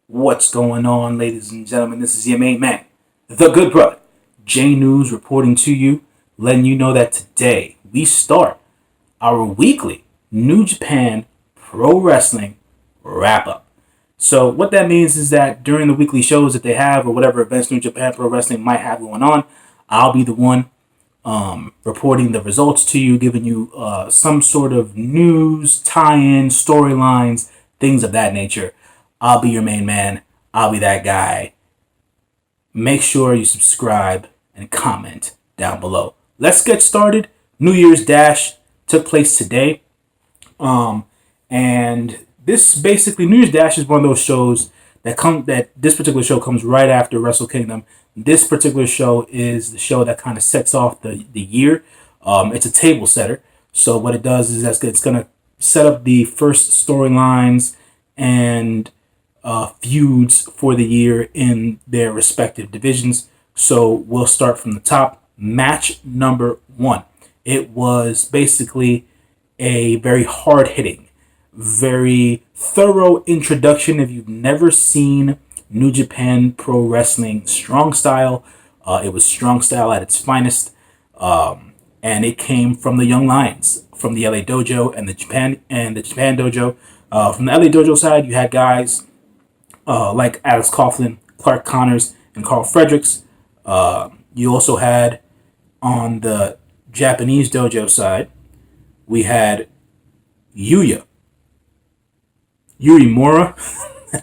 What's going on, ladies and gentlemen? This is your main man, the good brother, J News, reporting to you, letting you know that today we start our weekly New Japan Pro Wrestling wrap up. So, what that means is that during the weekly shows that they have, or whatever events New Japan Pro Wrestling might have going on, I'll be the one reporting the results to you, giving you some sort of news, tie-in, storylines, things of that nature. I'll be your main man. I'll be that guy. Make sure you subscribe and comment down below. Let's get started. New Year's Dash took place today. And this basically, New Year's Dash is one of those shows that this particular show comes right after Wrestle Kingdom. This particular show is the show that kind of sets off the year. It's a table setter. So what it does is it's going to set up the first storylines and feuds for the year in their respective divisions. So we'll start from the top. Match number 1. It was basically a very hard-hitting, very thorough introduction. If you've never seen New Japan Pro Wrestling Strong Style, it was Strong Style at its finest, and it came from the Young Lions, from the LA Dojo and the Japan Dojo. From the LA Dojo side, you had guys like Alex Coughlin, Clark Connors, and Carl Fredericks. You also had on the Japanese dojo side, we had Yuri Mora.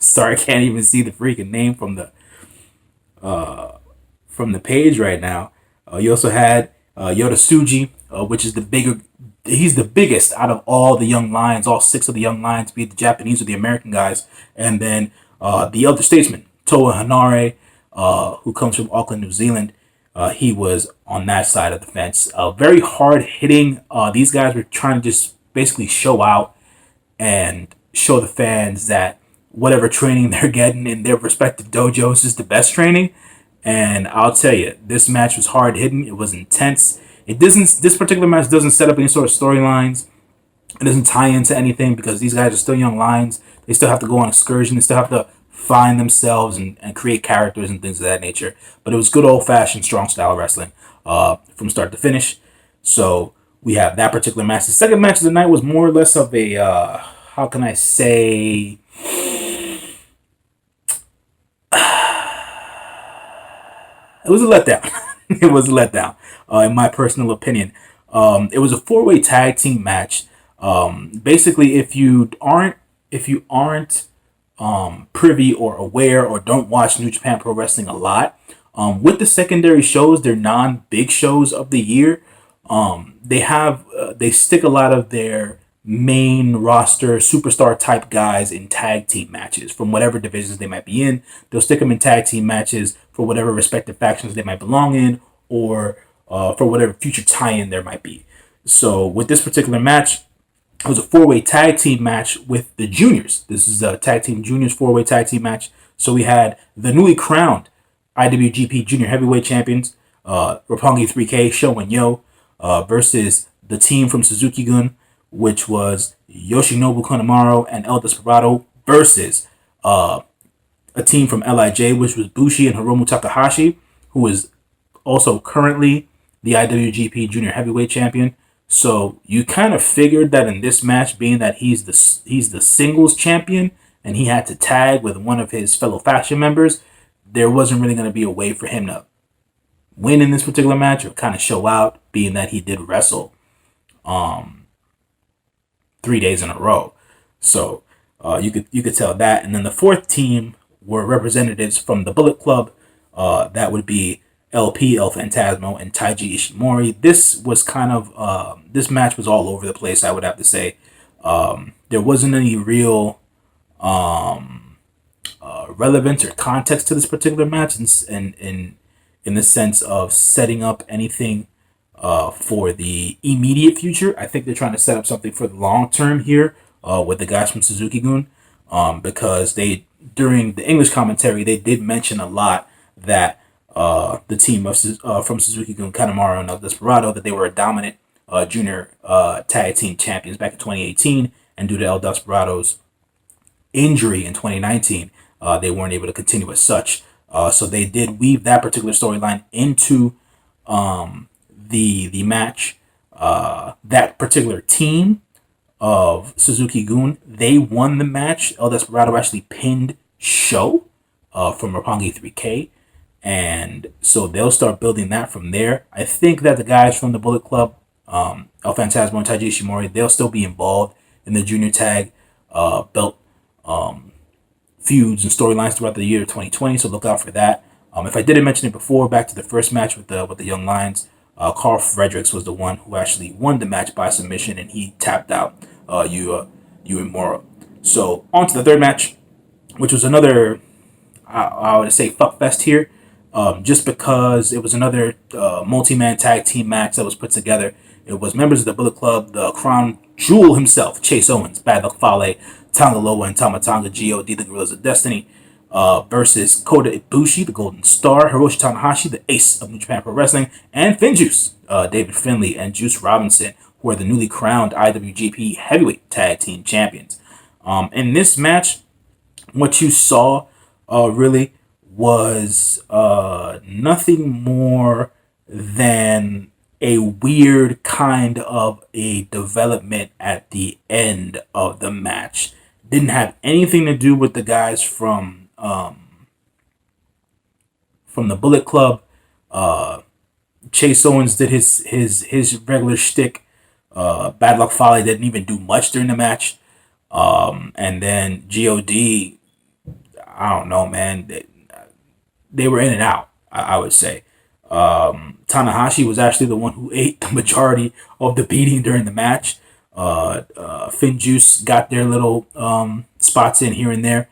Sorry, I can't even see the freaking name from the page right now. You also had Yota Tsuji, which is he's the biggest out of all the young lions, all 6 of the young lions, be it the Japanese or the American guys. And then the elder statesman, Toa Hanare, who comes from Auckland, New Zealand. He was on that side of the fence. Very hard hitting. These guys were trying to just basically show out and show the fans that whatever training they're getting in their respective dojos is the best training. And I'll tell you, this match was hard hitting. It was intense. This particular match doesn't set up any sort of storylines. It doesn't tie into anything because these guys are still young lions. They still have to go on excursion. They still have to find themselves and create characters and things of that nature. But it was good old-fashioned strong style wrestling from start to finish. So we have that particular match. The second match of the night was more or less of a, how can I say, it was a letdown. It was a letdown, in my personal opinion. It was a 4-way tag team match. Basically, if you aren't privy or aware or don't watch New Japan Pro Wrestling a lot, with the secondary shows, they're non-big shows of the year. They stick a lot of their main roster superstar type guys in tag team matches from whatever divisions they might be in. They'll stick them in tag team matches for whatever respective factions they might belong in, or for whatever future tie-in there might be. So with this particular match, it was a 4-way tag team match with the juniors. This is a tag team juniors 4-way tag team match. So we had the newly crowned IWGP Junior Heavyweight Champions, Roppongi 3K, Sho and Yo, versus the team from Suzuki-gun, which was Yoshinobu Kanemaru and El Desperado, versus a team from LIJ, which was Bushi and Hiromu Takahashi, who is also currently the IWGP Junior Heavyweight Champion. So you kind of figured that in this match, being that he's the singles champion and he had to tag with one of his fellow faction members, there wasn't really going to be a way for him to win in this particular match or kind of show out, being that he did wrestle 3 days in a row. So you could tell that. And then the fourth team were representatives from the Bullet Club. That would be LP, El Phantasmo, and Taiji Ishimori. This was kind of this match was all over the place, I would have to say. There wasn't any real relevance or context to this particular match in the sense of setting up anything for the immediate future. I think they're trying to set up something for the long term here with the guys from Suzuki-gun, because during the English commentary, they did mention a lot that the team from Suzuki-gun, Kanemaru and El Desperado, that they were a dominant junior tag team champions back in 2018, and due to El Desperado's injury in 2019, they weren't able to continue as such. So they did weave that particular storyline into the match. That particular team of Suzuki-gun, they won the match. El Desperado actually pinned Show from Roppongi 3K. And so they'll start building that from there. I think that the guys from the Bullet Club, El Phantasmo and Taiji Ishimori, they'll still be involved in the junior tag belt feuds and storylines throughout the year of 2020. So look out for that. If I didn't mention it before, back to the first match with the Young Lions, Carl Fredericks was the one who actually won the match by submission, and he tapped out Yuen Mora. So on to the third match, which was another, I would say, fuck fest here. Just because it was another multi-man tag team match that was put together. It was members of the Bullet Club, the Crown Jewel himself, Chase Owens, Bad Luck Fale, Tonga Loa, and Tama Tonga, G.O.D., the Gorillas of Destiny, versus Kota Ibushi, the Golden Star, Hiroshi Tanahashi, the ace of New Japan Pro Wrestling, and Finjuice, David Finlay, and Juice Robinson, who are the newly crowned IWGP Heavyweight Tag Team Champions. In this match, what you saw really was nothing more than a weird kind of a development at the end of the match. Didn't have anything to do with the guys from the Bullet Club. Chase Owens did his regular shtick. Bad Luck Fale didn't even do much during the match. And then G.O.D., I don't know, man. They were in and out, I would say. Tanahashi was actually the one who ate the majority of the beating during the match. Finjuice got their little spots in here and there,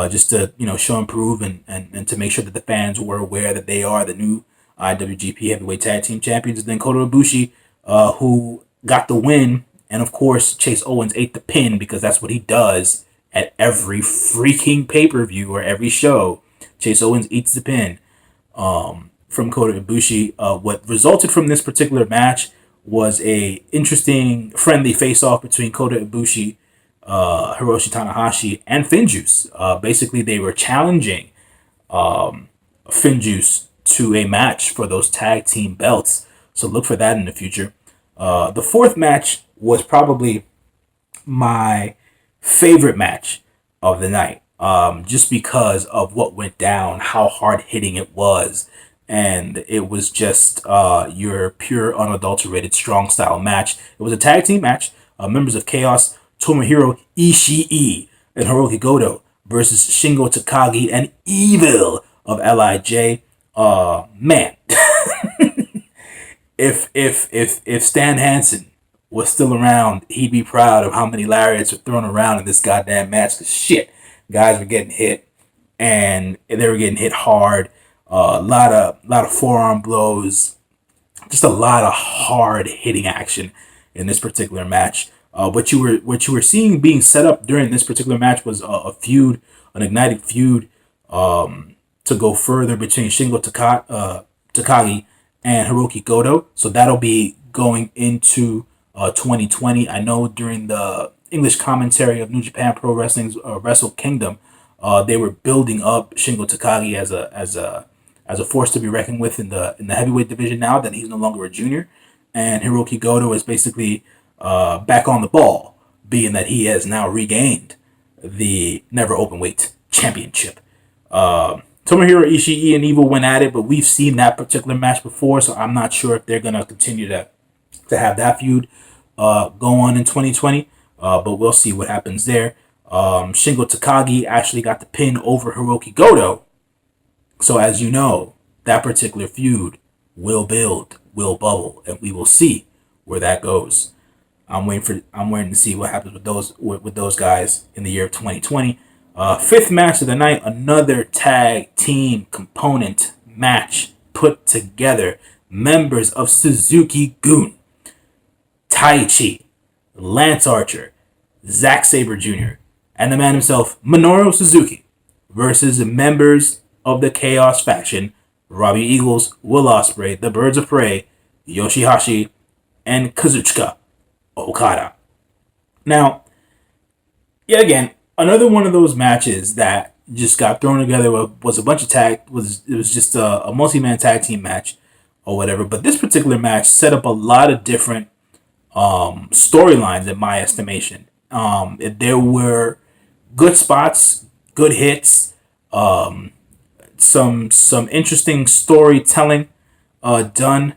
just to show and prove and to make sure that the fans were aware that they are the new IWGP Heavyweight Tag Team Champions. And then Kota Ibushi, who got the win, and of course Chase Owens ate the pin because that's what he does at every freaking pay-per-view or every show. Chase Owens eats the pin from Kota Ibushi. What resulted from this particular match was a interesting friendly face-off between Kota Ibushi, Hiroshi Tanahashi, and Finjuice. Basically, they were challenging Finjuice to a match for those tag team belts. So look for that in the future. The fourth match was probably my favorite match of the night. Just because of what went down, how hard hitting it was, and it was just your pure unadulterated strong style match. It was a tag team match. Members of Chaos, Tomohiro Ishii and Hiroki Goto versus Shingo Takagi and Evil of Lij. Man, if Stan Hansen was still around, he'd be proud of how many lariats were thrown around in this goddamn match. Cause shit, guys were getting hit, and they were getting hit hard. A lot of forearm blows, just a lot of hard hitting action in this particular match. What you were seeing being set up during this particular match was a feud, an ignited feud, to go further between Shingo Takagi and Hiroki Goto. So that'll be going into 2020. I know during the English commentary of New Japan Pro Wrestling's Wrestle Kingdom, they were building up Shingo Takagi as a force to be reckoned with in the heavyweight division now that he's no longer a junior, and Hiroki Goto is basically back on the ball, being that he has now regained the never openweight championship. Tomohiro Ishii and Evil went at it, but we've seen that particular match before, so I'm not sure if they're gonna continue to have that feud go on in 2020. But we'll see what happens there. Shingo Takagi actually got the pin over Hiroki Goto. So as you know, that particular feud will build, will bubble, and we will see where that goes. I'm waiting to see what happens with those guys in the year of 2020. Fifth match of the night, another tag team component match put together. Members of Suzuki-gun, Taichi, Lance Archer, Zack Sabre Jr., and the man himself, Minoru Suzuki, versus the members of the Chaos faction, Robbie Eagles, Will Ospreay, the Birds of Prey, Yoshihashi, and Kazuchika Okada. Now, yet again, another one of those matches that just got thrown together. Was a bunch of it was just a multi-man tag team match or whatever. But this particular match set up a lot of different storylines in my estimation. There were good spots, good hits, some interesting storytelling done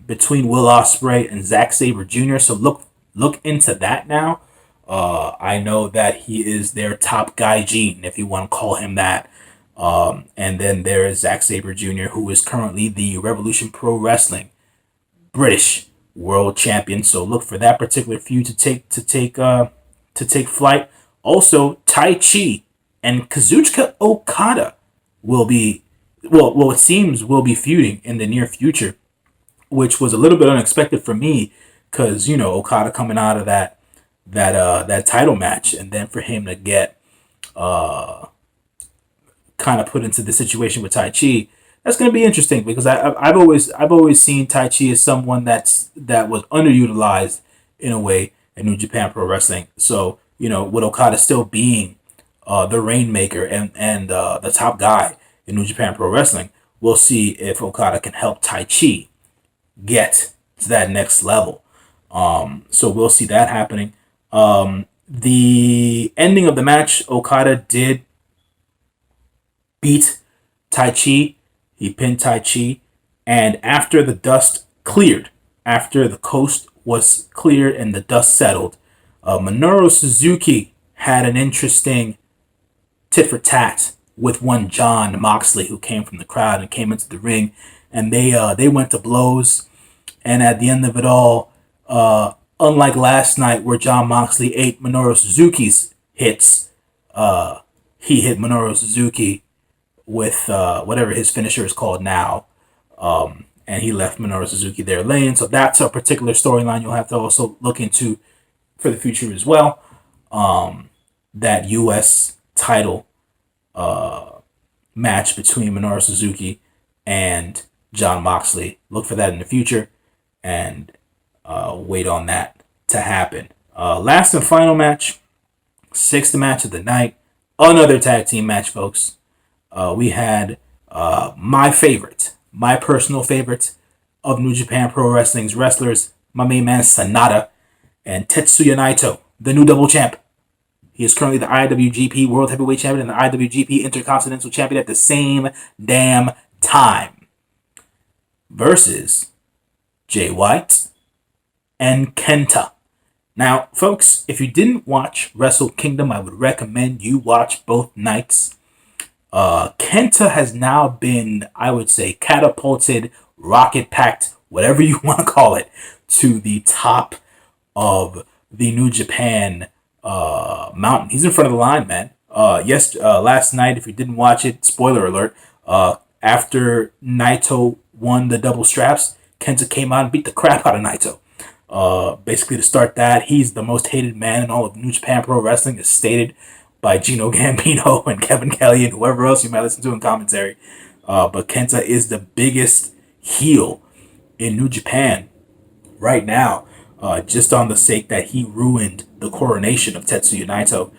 between Will Ospreay and Zack Sabre Jr. So look into that now. I know that he is their top guy, Gene, if you want to call him that. And then there is Zack Sabre Jr., who is currently the Revolution Pro Wrestling British World Champion. So look for that particular feud to take flight. Also, Tai Chi and Kazuchika Okada will be it seems will be feuding in the near future, which was a little bit unexpected for me because Okada coming out of that title match, and then for him to get kind of put into the situation with Tai Chi, that's going to be interesting because I've always seen Tai Chi as someone that was underutilized in a way in New Japan Pro Wrestling. So with Okada still being the Rainmaker and the top guy in New Japan Pro Wrestling, we'll see if Okada can help Tai Chi get to that next level. So we'll see that happening. The ending of the match, Okada did beat Tai Chi. He pinned Tai Chi. And after the dust cleared, after the coast was cleared and the dust settled, Minoru Suzuki had an interesting tit for tat with one Jon Moxley, who came from the crowd and came into the ring, and they went to blows. And at the end of it all, unlike last night where Jon Moxley ate Minoru Suzuki's hits, he hit Minoru Suzuki with whatever his finisher is called now, and he left Minoru Suzuki there laying. So that's a particular storyline you'll have to also look into for the future as well. That U.S. title match between Minoru Suzuki and Jon Moxley. Look for that in the future and wait on that to happen. Last and final match, sixth match of the night, another tag team match, folks. We had my personal favorite of New Japan Pro Wrestling's wrestlers, my main man Sanada and Tetsuya Naito, the new double champ. He is currently the IWGP World Heavyweight Champion and the IWGP Intercontinental Champion at the same damn time. Versus Jay White and Kenta. Now, folks, if you didn't watch Wrestle Kingdom, I would recommend you watch both nights. Kenta has now been, I would say, catapulted, rocket-packed, whatever you want to call it, to the top of the New Japan mountain. He's in front of the line, man. Last night, if you didn't watch it, spoiler alert, after Naito won the double straps, Kenta came out and beat the crap out of Naito. Basically, to start that, he's the most hated man in all of New Japan Pro Wrestling, as stated by Gino Gambino and Kevin Kelly and whoever else you might listen to in commentary. But Kenta is the biggest heel in New Japan right now, just on the sake that he ruined the coronation of Tetsuya Naito.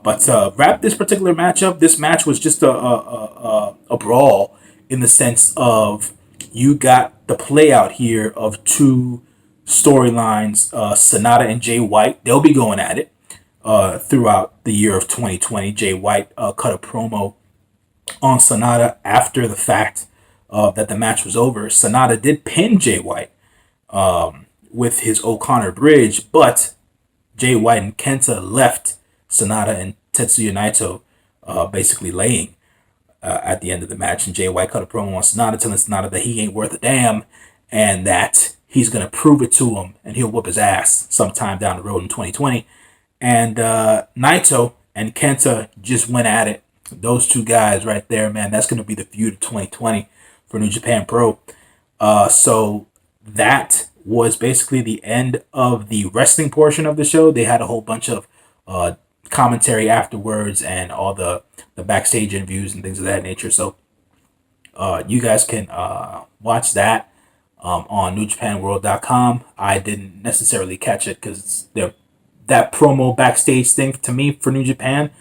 But to wrap this particular match up, this match was just a brawl in the sense of you got the play out here of two storylines, Sanada and Jay White. They'll be going at it throughout the year of 2020. Jay White cut a promo on Sanada after the fact that the match was over. Sanada did pin Jay White with his O'Connor bridge, but Jay White and Kenta left Sanada and Tetsuya Naito basically laying at the end of the match. And Jay White cut a promo on Sanada, telling Sanada that he ain't worth a damn and that he's going to prove it to him and he'll whoop his ass sometime down the road in 2020. And Naito and Kenta just went at it. Those two guys right there, man, that's going to be the feud of 2020 for New Japan Pro. So that was basically the end of the wrestling portion of the show. They had a whole bunch of commentary afterwards and all the backstage interviews and things of that nature. So you guys can watch that on NewJapanWorld.com. I didn't necessarily catch it because that promo backstage thing to me for New Japan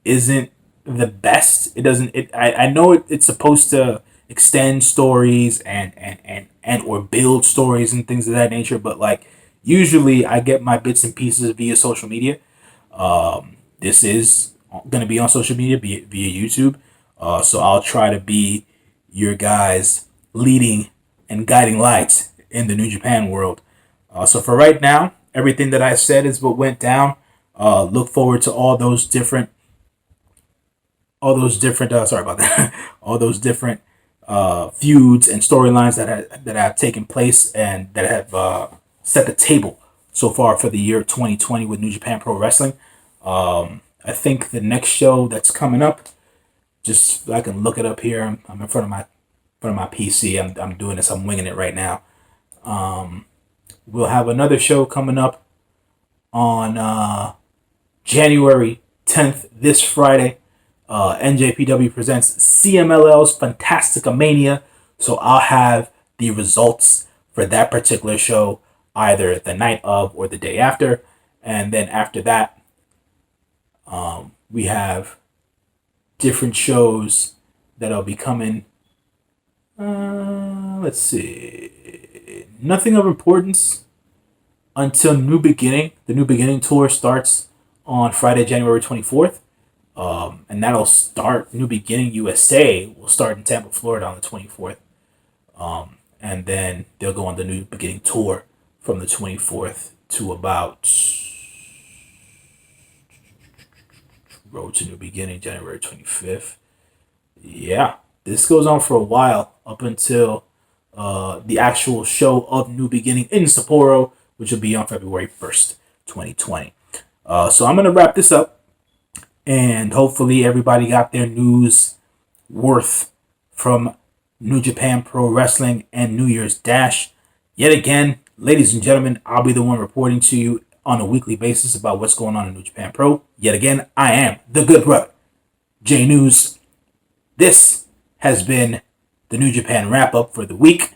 isn't the best. It doesn't. I know it's supposed to extend stories and or build stories and things of that nature, but like usually I get my bits and pieces via social media. This is going to be on social media via YouTube. So I'll try to be your guys' leading and guiding lights in the New Japan world. So for right now, everything that I said is what went down. Look forward to sorry about that, all those different feuds and storylines that have taken place and that have set the table so far for the year 2020 with New Japan Pro Wrestling. I think the next show that's coming up, just I can look it up here. I'm in front of my PC. I'm doing this. I'm winging it right now. We'll have another show coming up on January 10th, this Friday. NJPW presents CMLL's Fantastica Mania. So I'll have the results for that particular show either the night of or the day after. And then after that, we have different shows that'll be coming. Let's see. Nothing of importance until New Beginning. The New Beginning tour starts on Friday, January 24th. And that'll start New Beginning USA will start in Tampa, Florida on the 24th. And then they'll go on the New Beginning tour from the 24th to about Road to New Beginning, January 25th. Yeah, this goes on for a while up until the actual show of New Beginning in Sapporo, which will be on February 1st, 2020. So I'm going to wrap this up. And hopefully everybody got their news worth from New Japan Pro Wrestling and New Year's Dash. Yet again, ladies and gentlemen, I'll be the one reporting to you on a weekly basis about what's going on in New Japan Pro. Yet again, I am the good brother, J News. This has been the New Japan wrap-up for the week.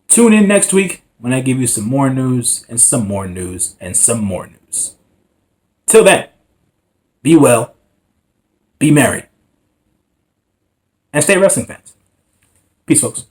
Tune in next week when I give you some more news and some more news and some more news. Till then, be well, be merry, and stay wrestling fans. Peace, folks.